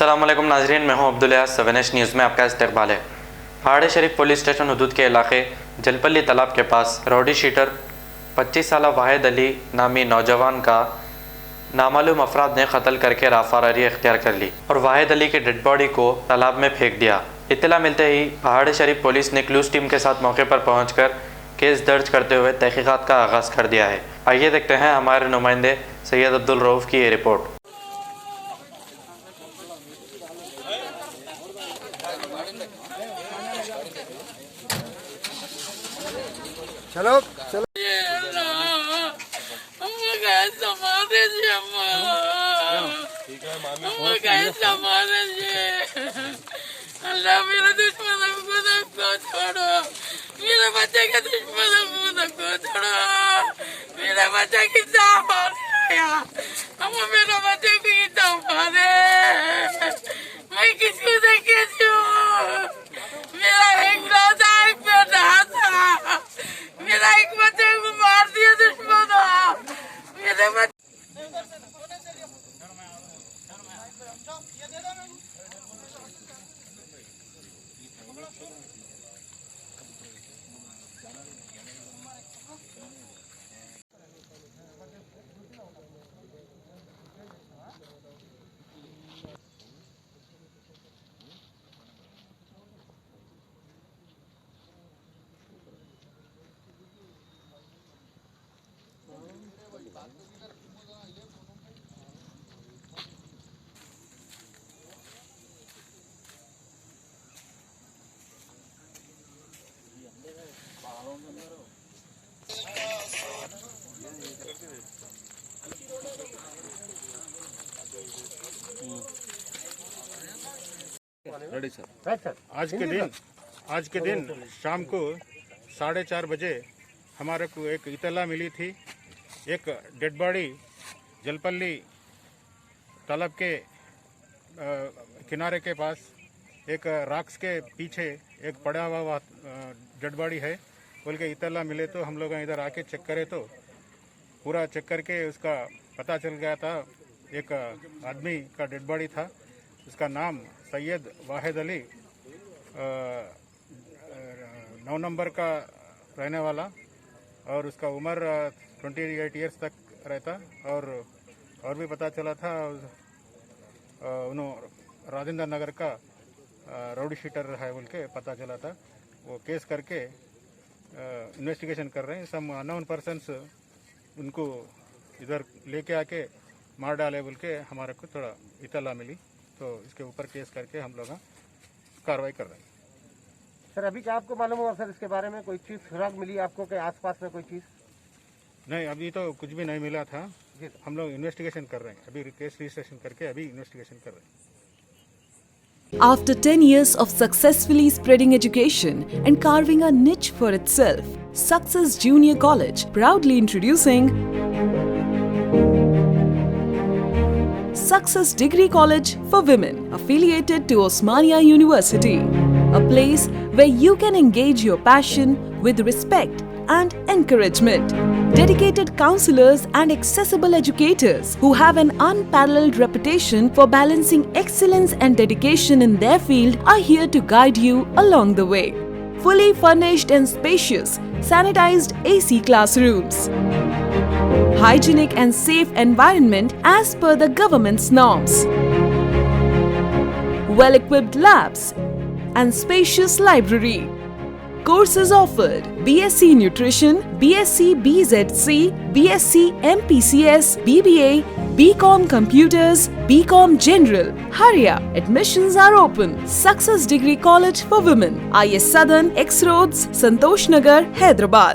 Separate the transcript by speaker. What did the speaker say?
Speaker 1: अस्सलाम वालेकुम नाजरीन, मैं हूं अब्दुल सवेनेश न्यूज़ में आपका इस्तकबाल है। पहाड़ी शरीफ पुलिस स्टेशन हदूद के इलाके जलपल्ली तालाब के पास राउडी शीटर 25 साल वाहिद अली नामी नौजवान का नामालूम अफराद ने कत्ल करके राफरारी इख्तियार कर ली और वाहिद अली की डेड बॉडी को तालाब में फेंक दिया। इत्तला मिलते ही पहाड़ी शरीफ पुलिस ने क्लूज टीम के साथ मौके पर पहुंचकर केस दर्ज करते हुए तहकीकात का आगाज़ कर दिया है। आइए देखते हैं हमारे नुमाइंदे सैयद अब्दुल रऊफ की ये रिपोर्ट।
Speaker 2: चलो चलो
Speaker 3: अल्लाह मेरा दुश्मन को छोड़ो, मेरे बच्चे के दुश्मन को छोड़ो, मेरा बच्चा कितना मारेगा, मेरा बच्चे को कितना मारे, मैं किसको देखे मेरा एक लौटा एक बेटा था, मेरा एक बच्चे को मार दिया दुश्मन, मेरे बच्चे
Speaker 2: आज के दिन शाम को 4:30 बजे हमारे को एक इतला मिली थी। एक डेड बॉडी जलपल्ली तालाब के किनारे के पास एक राक्स के पीछे एक पड़ा हुआ डेड बॉडी है बोल के इतला मिले, तो हम लोग इधर आके चेक करे तो पूरा चेक करके उसका पता चल गया था एक आदमी का डेड बॉडी था। उसका नाम सैयद वाहिद अली 9 नंबर का रहने वाला और उसका उम्र 28 ईयर्स तक रहता। और भी पता चला था उन्होंने राजेंद्र नगर का राउडी शीटर है बोल के पता चला था। वो केस करके इन्वेस्टिगेशन कर रहे हैं। सम अननोन पर्सन्स उनको इधर लेके आके मार डाले बोल के हमारे को थोड़ा इतला मिली, तो इसके ऊपर केस करके हम लोग कार्रवाई कर रहे हैं।
Speaker 4: सर अभी क्या आपको मालूम हुआ सर इसके बारे में, कोई चीज़ सुराग मिली आपको के आसपास में कोई चीज़?
Speaker 2: नहीं, अभी तो कुछ भी नहीं मिला था। हम लोग इन्वेस्टिगेशन कर रहे हैं, अभी केस रजिस्ट्रेशन करके अभी इन्वेस्टिगेशन कर रहे हैं।
Speaker 5: After 10 years of successfully spreading education and carving a niche for itself, Success Junior College proudly introducing Success Degree College for Women, affiliated to Osmania University, a place where you can engage your passion with respect and encouragement. Dedicated counselors and accessible educators who have an unparalleled reputation for balancing excellence and dedication in their field are here to guide you along the way. Fully furnished and spacious, sanitized AC classrooms. Hygienic and safe environment as per the government's norms. Well-equipped labs and spacious library. Courses offered: BSc Nutrition, BSc BZC, BSc MPCS, BBA, BCom Computers, BCom General. Hurry up! Admissions are open. Success Degree College for Women, IS Southern, X Roads, Santosh Nagar, Hyderabad.